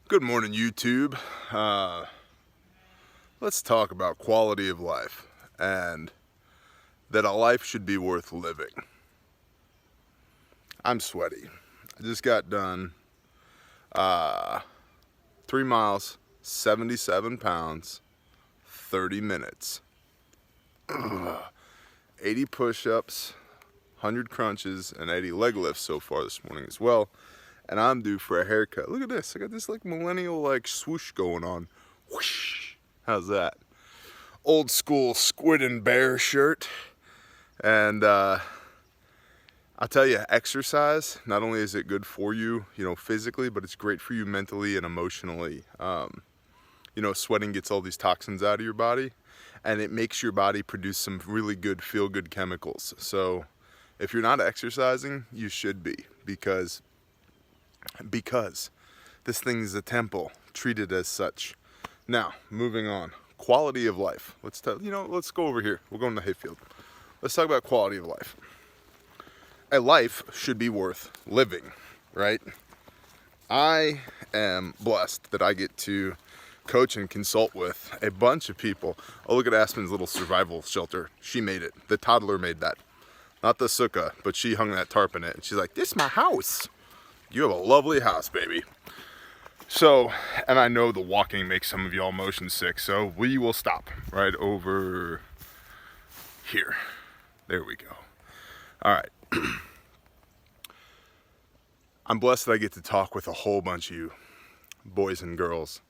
Good morning, YouTube. Let's talk about quality of life and that a life should be worth living. I'm sweaty. I just got done 3 miles, 77 pounds, 30 minutes. 80 push-ups, 100 crunches, and 80 leg lifts so far this morning as well. And I'm due for a haircut. Look at this. I got this like millennial like swoosh going on. Whoosh. How's that? Old school squid and bear shirt. And I'll tell you, exercise, not only is it good for you, physically, but it's great for you mentally and emotionally. Sweating gets all these toxins out of your body, and it makes your body produce some really good feel-good chemicals. So if you're not exercising, you should be, because this thing is a temple, treat it as such. Now, moving on, quality of life. Let's go over here. We're going to Hayfield. Let's talk about quality of life. A life should be worth living, right? I am blessed that I get to coach and consult with a bunch of people. Oh, look at Aspen's little survival shelter. She made it. The toddler made that. Not the sukkah, but she hung that tarp in it. And she's like, this is my house. You have a lovely house, baby. So, and I know the walking makes some of y'all motion sick, so we will stop right over here. There we go. All right. I'm blessed that I get to talk with a whole bunch of you, boys and girls.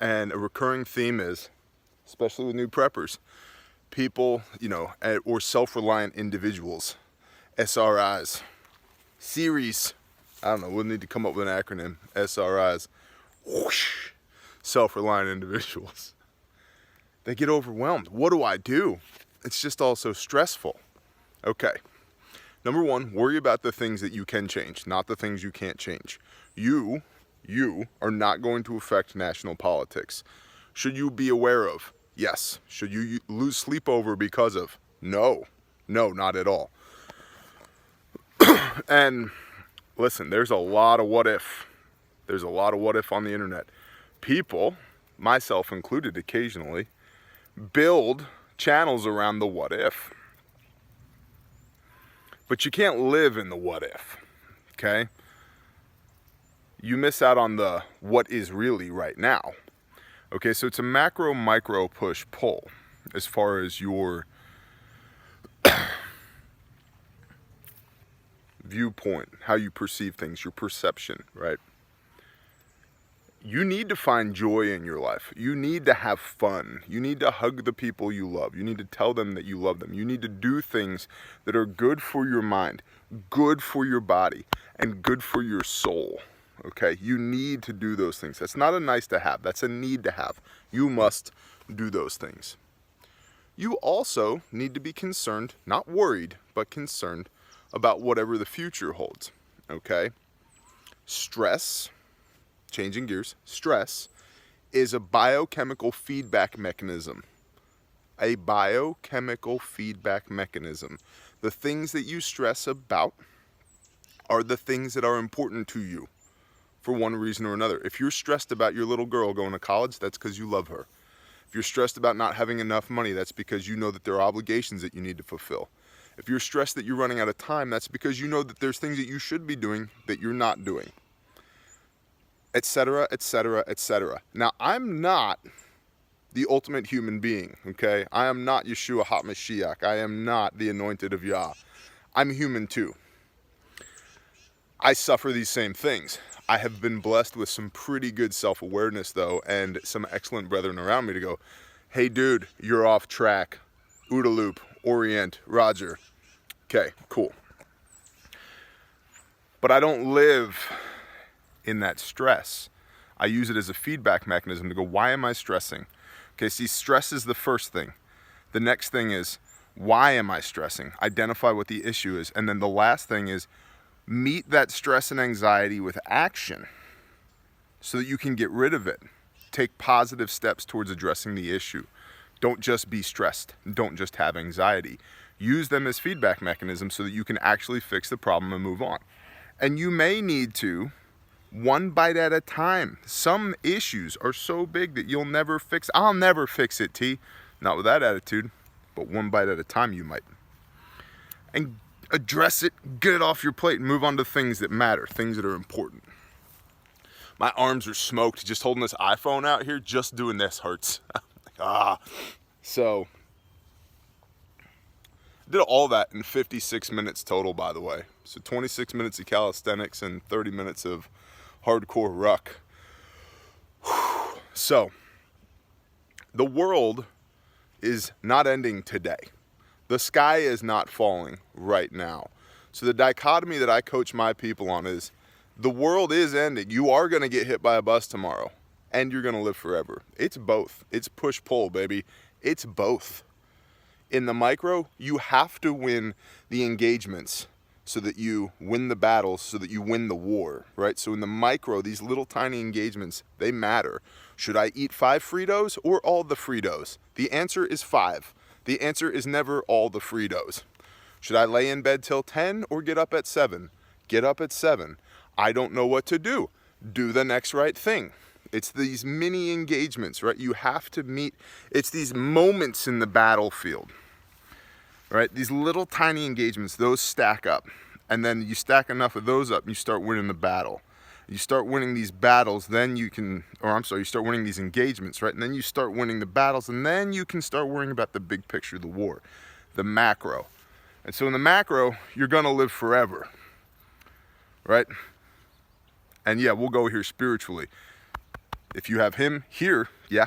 And a recurring theme is, especially with new preppers, people, or self-reliant individuals, SRIs, series, I don't know, we'll need to come up with an acronym, SRIs, whoosh, self-reliant individuals. They get overwhelmed. What do I do? It's just all so stressful. Okay. Number one, worry about the things that you can change, not the things you can't change. You are not going to affect national politics. Should you be aware of? Yes. Should you lose sleep over because of? No, not at all. And listen, there's a lot of what if. There's a lot of what if on the internet. People, myself included occasionally, build channels around the what if. But you can't live in the what if, okay? You miss out on the what is really right now. Okay, so it's a macro, micro, push, pull as far as your viewpoint, how you perceive things, your perception, right? You need to find joy in your life. You need to have fun. You need to hug the people you love. You need to tell them that you love them. You need to do things that are good for your mind, good for your body, and good for your soul. Okay, you need to do those things. That's not a nice to have. That's a need to have. You must do those things. You also need to be concerned, not worried, but concerned about whatever the future holds. Okay? Stress, changing gears, stress is a biochemical feedback mechanism. A biochemical feedback mechanism. The things that you stress about are the things that are important to you, for one reason or another. If you're stressed about your little girl going to college, that's because you love her. If you're stressed about not having enough money, that's because you know that there are obligations that you need to fulfill. If you're stressed that you're running out of time, that's because you know that there's things that you should be doing that you're not doing, etc., etc., etc. Now, I'm not the ultimate human being, okay? I am not Yeshua HaMashiach. I am not the anointed of Yah. I'm human too. I suffer these same things. I have been blessed with some pretty good self-awareness, though, and some excellent brethren around me to go, hey, dude, you're off track. OODA loop, orient, roger. Okay, cool. But I don't live in that stress. I use it as a feedback mechanism to go, why am I stressing? Okay, see, stress is the first thing. The next thing is, why am I stressing? Identify what the issue is. And then the last thing is, meet that stress and anxiety with action so that you can get rid of it. Take positive steps towards addressing the issue. Don't just be stressed. Don't just have anxiety. Use them as feedback mechanisms so that you can actually fix the problem and move on. And you may need to One bite at a time. Some issues are so big that you'll never fix. I'll never fix it, T. Not with that attitude, but one bite at a time you might. And address it, get it off your plate, and move on to things that matter, things that are important. My arms are smoked just holding this iPhone out here, just doing this hurts. So, I did all that in 56 minutes total, by the way. So 26 minutes of calisthenics and 30 minutes of hardcore ruck. So, the world is not ending today. The sky is not falling right now. So the dichotomy that I coach my people on is the world is ending. You are going to get hit by a bus tomorrow and you're going to live forever. It's both. It's push-pull, baby. It's both. In the micro, you have to win the engagements so that you win the battles, so that you win the war, right? So in the micro, these little tiny engagements, they matter. Should I eat 5 Fritos or all the Fritos? The answer is 5. The answer is never all the Fritos. Should I lay in bed till 10 or get up at 7? Get up at 7. I don't know what to do. Do the next right thing. It's these mini engagements, right? You have to meet, it's these moments in the battlefield, right? These little tiny engagements, those stack up. And then you stack enough of those up and you start winning the battle. You start winning these battles, then you can, you start winning these engagements, right? And then you start winning the battles, and then you can start worrying about the big picture, the war, the macro. And so in the macro, you're gonna live forever, right? And yeah, we'll go here spiritually. If you have him here, yeah.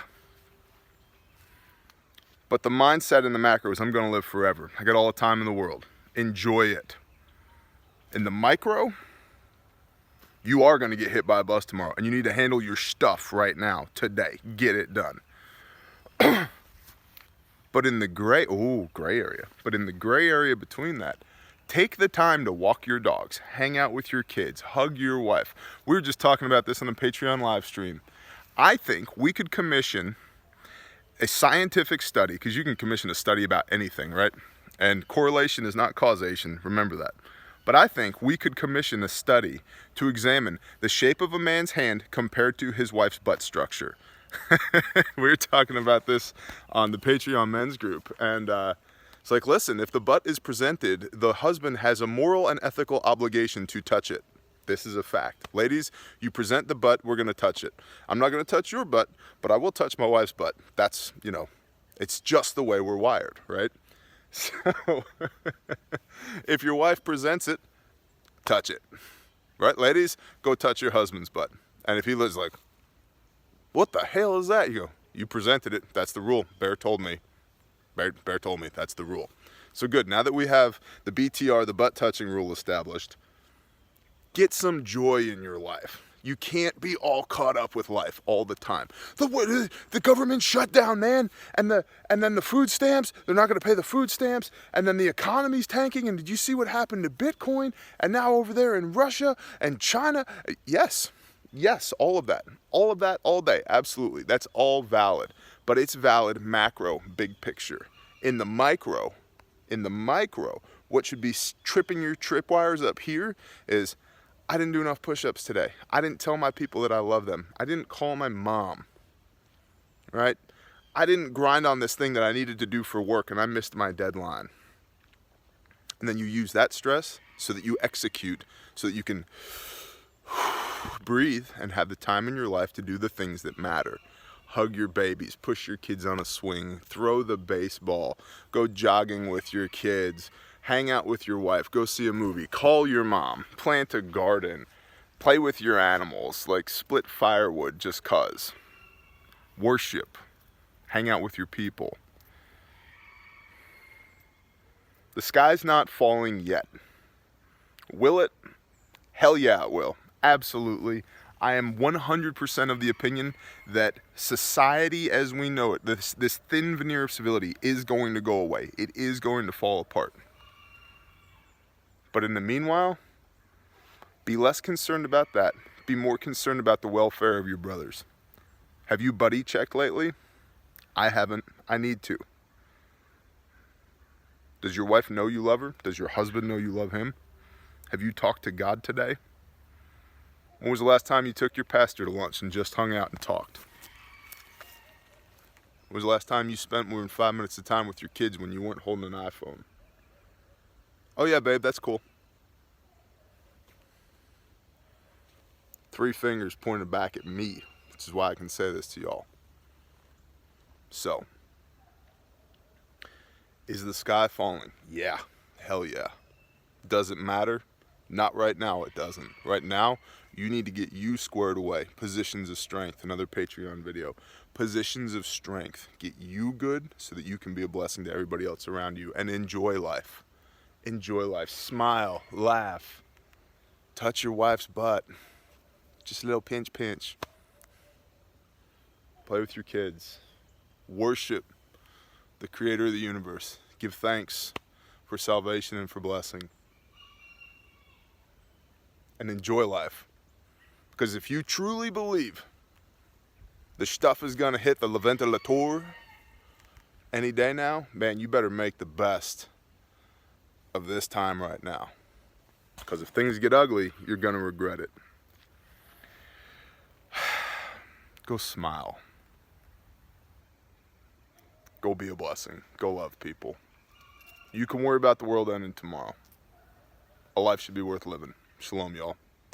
But the mindset in the macro is I'm gonna live forever. I got all the time in the world. Enjoy it. In the micro, you are going to get hit by a bus tomorrow, and you need to handle your stuff right now, today. Get it done. But in the gray area. But in the gray area between that, take the time to walk your dogs, hang out with your kids, hug your wife. We were just talking about this on the Patreon live stream. I think we could commission a scientific study, because you can commission a study about anything, right? And correlation is not causation, remember that. But I think we could commission a study to examine the shape of a man's hand compared to his wife's butt structure. We were talking about this on the Patreon men's group. And it's like, listen, if the butt is presented, the husband has a moral and ethical obligation to touch it. This is a fact. Ladies, you present the butt, we're going to touch it. I'm not going to touch your butt, but I will touch my wife's butt. That's, it's just the way we're wired, right? So, if your wife presents it, touch it. Right, ladies? Go touch your husband's butt. And if he lives like, what the hell is that? You go, you presented it. That's the rule. Bear told me. Bear told me. That's the rule. So good. Now that we have the BTR, the butt touching rule established, get some joy in your life. You can't be all caught up with life all the time. The government shutdown, man, and then the food stamps, they're not going to pay the food stamps, and then the economy's tanking, and did you see what happened to Bitcoin? And now over there in Russia and China, yes, all of that, all day, absolutely. That's all valid, but it's valid macro, big picture. In the micro, what should be tripping your tripwires up here is, I didn't do enough push-ups today. I didn't tell my people that I love them. I didn't call my mom, right? I didn't grind on this thing that I needed to do for work and I missed my deadline. And then you use that stress so that you execute, so that you can breathe and have the time in your life to do the things that matter. Hug your babies, push your kids on a swing, throw the baseball, go jogging with your kids, hang out with your wife, go see a movie, call your mom, plant a garden, play with your animals, like split firewood just 'cause. Worship, hang out with your people. The sky's not falling yet. Will it? Hell yeah, it will. Absolutely. I am 100% of the opinion that society as we know it, this thin veneer of civility is going to go away. It is going to fall apart. But in the meanwhile, be less concerned about that. Be more concerned about the welfare of your brothers. Have you buddy checked lately? I haven't. I need to. Does your wife know you love her? Does your husband know you love him? Have you talked to God today? When was the last time you took your pastor to lunch and just hung out and talked? When was the last time you spent more than 5 minutes of time with your kids when you weren't holding an iPhone? Oh yeah, babe, that's cool. 3 fingers pointed back at me, which is why I can say this to y'all. So, is the sky falling? Yeah, hell yeah. Does it matter? Not right now, it doesn't. Right now, you need to get you squared away. Positions of strength, another Patreon video. Positions of strength. Get you good so that you can be a blessing to everybody else around you and enjoy life. Enjoy life. Smile, laugh, touch your wife's butt. Just a little pinch, pinch. Play with your kids. Worship the creator of the universe. Give thanks for salvation and for blessing. And enjoy life. Because if you truly believe the stuff is going to hit the ventilator any day now, man, you better make the best of this time right now. Because if things get ugly, you're going to regret it. Go smile. Go be a blessing. Go love people. You can worry about the world ending tomorrow. A life should be worth living. Shalom, y'all.